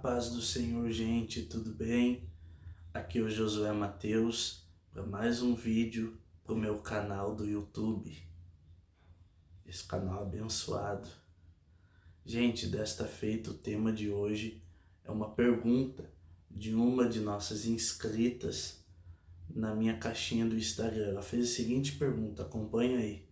paz do Senhor, gente, tudo bem? Aqui é o Josué Mateus para mais um vídeo pro meu canal do YouTube. Esse canal abençoado. Gente, desta feita, o tema de hoje é uma pergunta de uma de nossas inscritas na minha caixinha do Instagram. Ela fez a seguinte pergunta, acompanha aí.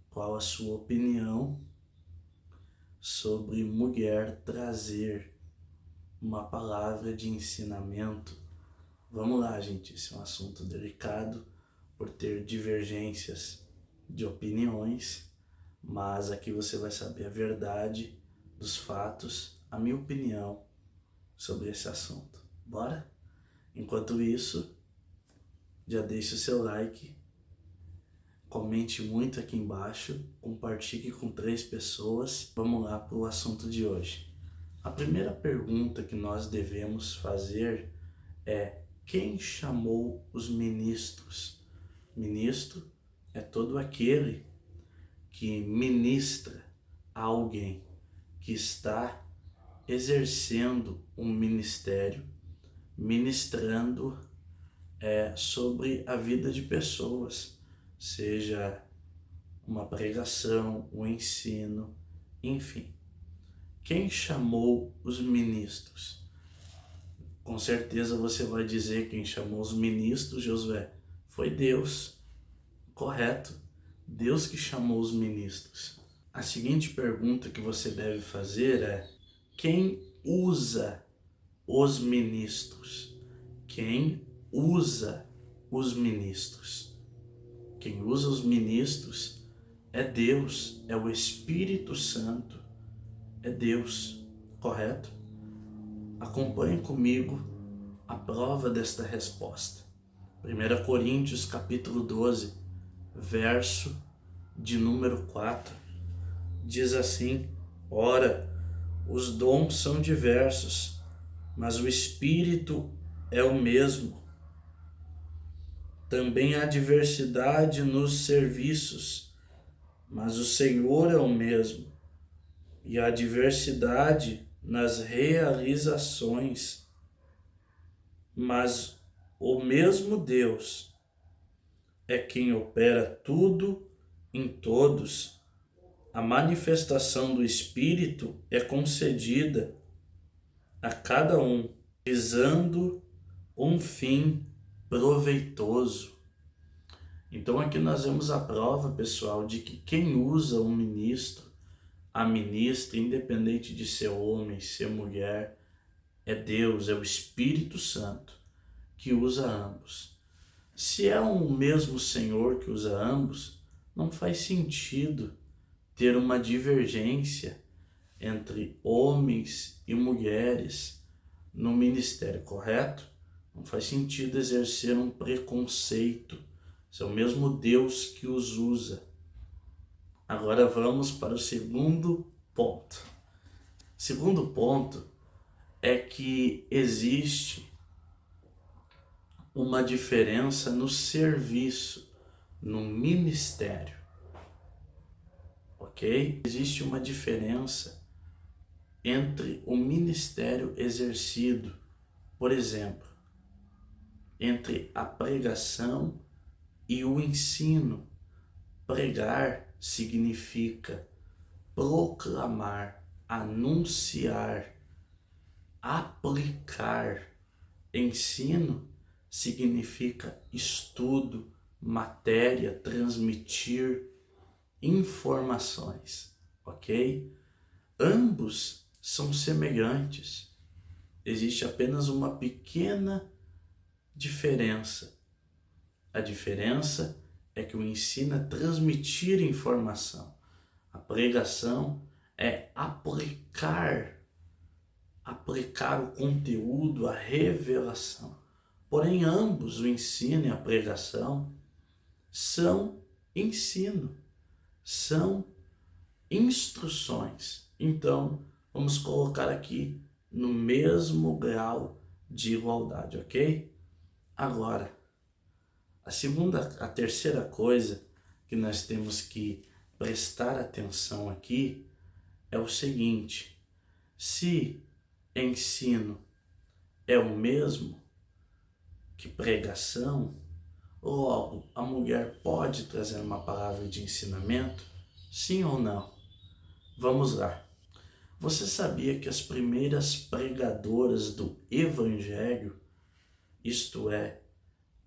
Qual a sua opinião sobre mulher trazer uma palavra de ensinamento? Vamos lá, gente, esse é um assunto delicado por ter divergências de opiniões, mas aqui você vai saber a verdade dos fatos, a minha opinião sobre esse assunto. Bora? Enquanto isso, já deixa o seu like, comente muito aqui embaixo, compartilhe com 3 pessoas. Vamos lá para o assunto de hoje. A primeira pergunta que nós devemos fazer é: quem chamou os ministros? Ministro é todo aquele que ministra a alguém, que está exercendo um ministério, ministrando sobre a vida de pessoas, seja uma pregação, um ensino, enfim. Quem chamou os ministros? Com certeza você vai dizer quem chamou os ministros, Josué. Foi Deus, correto? Deus que chamou os ministros. A seguinte pergunta que você deve fazer é: quem usa os ministros? Quem usa os ministros? Quem usa os ministros é Deus, é o Espírito Santo, é Deus, correto? Acompanhe comigo a prova desta resposta. 1 Coríntios capítulo 12, verso de número 4, diz assim: ora, os dons são diversos, mas o Espírito é o mesmo. Também há diversidade nos serviços, mas o Senhor é o mesmo. E há diversidade nas realizações, mas o mesmo Deus é quem opera tudo em todos. A manifestação do Espírito é concedida a cada um, visando um fim proveitoso. Então aqui nós vemos a prova, pessoal, de que quem usa um ministro, a ministra, independente de ser homem, ser mulher, é Deus, é o Espírito Santo que usa ambos. Se é um mesmo Senhor que usa ambos, não faz sentido ter uma divergência entre homens e mulheres no ministério, correto? Não faz sentido exercer um preconceito. Se é o mesmo Deus que os usa. Agora vamos para o segundo ponto. O segundo ponto é que existe uma diferença no serviço, no ministério, ok? Existe uma diferença entre o ministério exercido, por exemplo, entre a pregação e o ensino. Pregar significa proclamar, anunciar, aplicar. Ensino significa estudo, matéria, transmitir informações, ok? Ambos são semelhantes. Existe apenas uma pequena diferença. A diferença é que o ensino é transmitir informação. A pregação é aplicar o conteúdo, a revelação. Porém, ambos, o ensino e a pregação, são ensino, são instruções. Então, vamos colocar aqui no mesmo grau de igualdade, ok? Agora, a terceira coisa que nós temos que prestar atenção aqui é o seguinte: se ensino é o mesmo que pregação? Logo, a mulher pode trazer uma palavra de ensinamento? Sim ou não? Vamos lá. Você sabia que as primeiras pregadoras do Evangelho, isto é,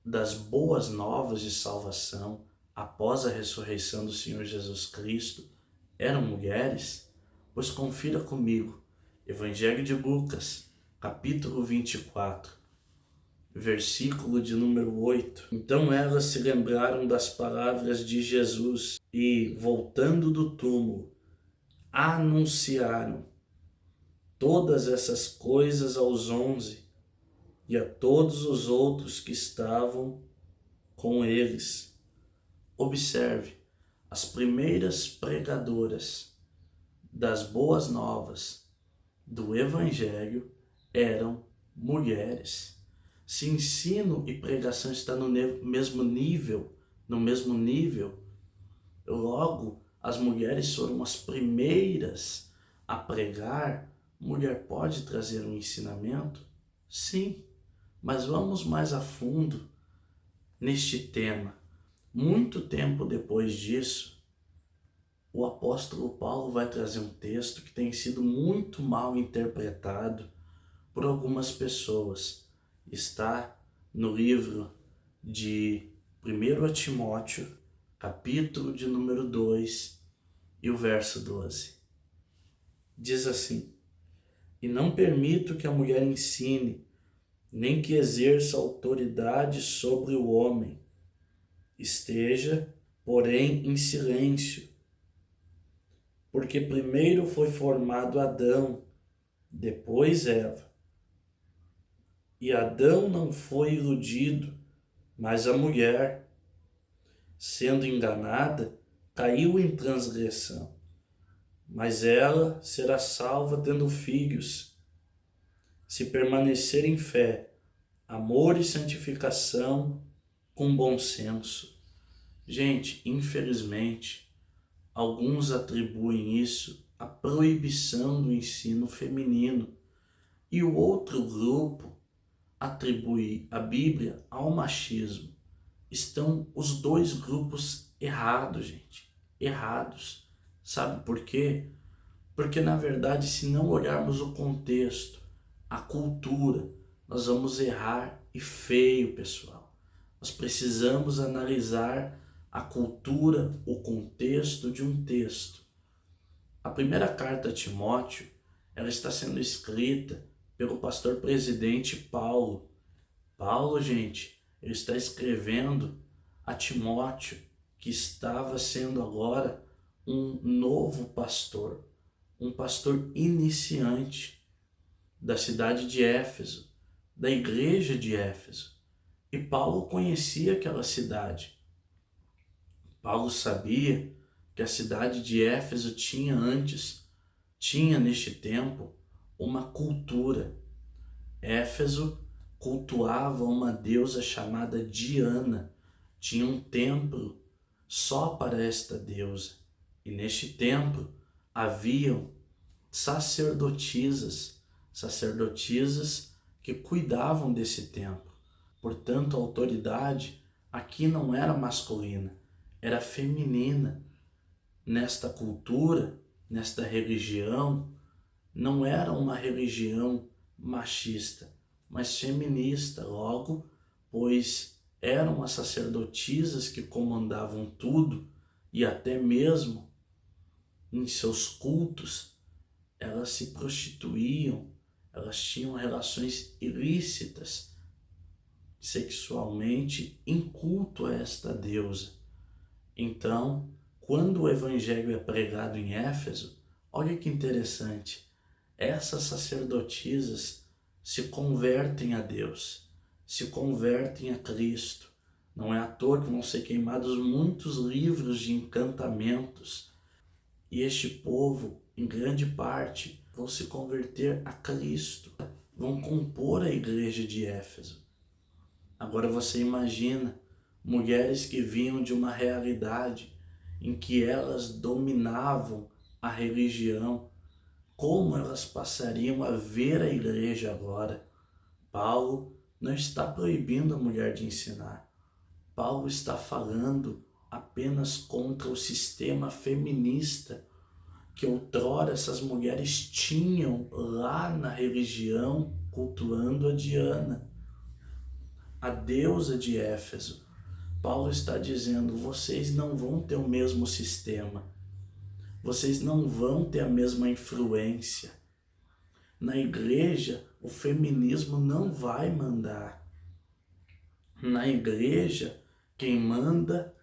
das boas novas de salvação após a ressurreição do Senhor Jesus Cristo, eram mulheres? Pois confira comigo, Evangelho de Lucas, capítulo 24, versículo de número 8. Então elas se lembraram das palavras de Jesus e, voltando do túmulo, anunciaram todas essas coisas aos 11 e a todos os outros que estavam com eles. Observe, as primeiras pregadoras das boas novas do Evangelho eram mulheres. Se ensino e pregação está no mesmo nível, logo as mulheres foram as primeiras a pregar. Mulher pode trazer um ensinamento? Sim, mas vamos mais a fundo neste tema. Muito tempo depois disso, o apóstolo Paulo vai trazer um texto que tem sido muito mal interpretado por algumas pessoas. Está no livro de 1 Timóteo, capítulo de número 2 e o verso 12. Diz assim: e não permito que a mulher ensine, nem que exerça autoridade sobre o homem. Esteja, porém, em silêncio, porque primeiro foi formado Adão, depois Eva. E Adão não foi iludido, mas a mulher, sendo enganada, caiu em transgressão. Mas ela será salva tendo filhos, se permanecer em fé, amor e santificação com bom senso. Gente, infelizmente, alguns atribuem isso à proibição do ensino feminino e o outro grupo atribui a Bíblia ao machismo. Estão os dois grupos errados, gente. Errados. Sabe por quê? Porque, na verdade, se não olharmos o contexto, a cultura, nós vamos errar e feio, pessoal. Nós precisamos analisar a cultura, o contexto de um texto. A primeira carta a Timóteo, ela está sendo escrita pelo pastor presidente Paulo. Paulo, gente, ele está escrevendo a Timóteo, que estava sendo agora um novo pastor, um pastor iniciante da cidade de Éfeso, da igreja de Éfeso. E Paulo conhecia aquela cidade. Paulo sabia que a cidade de Éfeso tinha neste tempo, uma cultura. Éfeso cultuava uma deusa chamada Diana, tinha um templo só para esta deusa. E neste templo haviam sacerdotisas que cuidavam desse templo. Portanto, a autoridade aqui não era masculina, era feminina. Nesta cultura, nesta religião, não era uma religião machista, mas feminista, logo, pois eram as sacerdotisas que comandavam tudo e até mesmo em seus cultos elas se prostituíam, elas tinham relações ilícitas sexualmente em culto a esta deusa. Então, quando o evangelho é pregado em Éfeso, olha que interessante, essas sacerdotisas se convertem a Deus, se convertem a Cristo. Não é à toa que vão ser queimados muitos livros de encantamentos. E este povo, em grande parte, vão se converter a Cristo, vão compor a igreja de Éfeso. Agora você imagina mulheres que vinham de uma realidade em que elas dominavam a religião, como elas passariam a ver a igreja agora. Paulo não está proibindo a mulher de ensinar. Paulo está falando apenas contra o sistema feminista que outrora essas mulheres tinham lá na religião, cultuando a Diana, a deusa de Éfeso. Paulo está dizendo, vocês não vão ter o mesmo sistema, vocês não vão ter a mesma influência. Na igreja, o feminismo não vai mandar. Na igreja, quem manda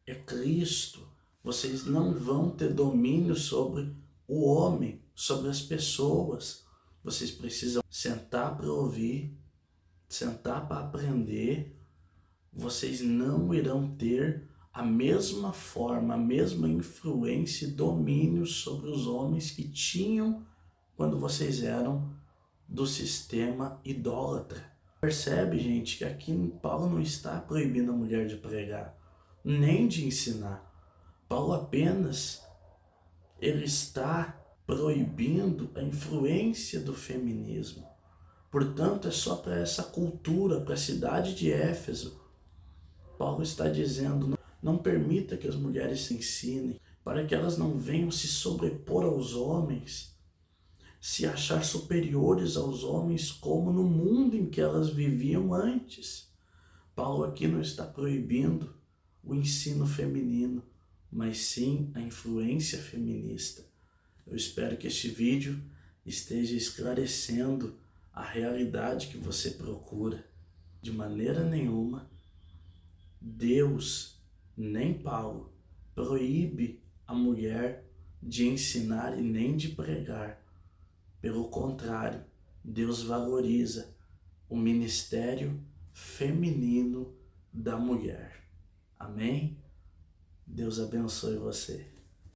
é Cristo. Vocês não vão ter domínio sobre o homem, sobre as pessoas. Vocês precisam sentar para ouvir, sentar para aprender. Vocês não irão ter a mesma forma, a mesma influência e domínio sobre os homens que tinham quando vocês eram do sistema idólatra. Percebe, gente, que aqui Paulo não está proibindo a mulher de pregar, nem de ensinar. Paulo apenas ele está proibindo a influência do feminismo. Portanto, é só para essa cultura, para a cidade de Éfeso. Paulo está dizendo, não permita que as mulheres se ensinem, para que elas não venham se sobrepor aos homens, se achar superiores aos homens como no mundo em que elas viviam antes. Paulo aqui não está proibindo o ensino feminino, mas sim a influência feminista. Eu espero que este vídeo esteja esclarecendo a realidade que você procura. De maneira nenhuma, Deus, nem Paulo, proíbe a mulher de ensinar e nem de pregar. Pelo contrário, Deus valoriza o ministério feminino da mulher. Amém? Deus abençoe você.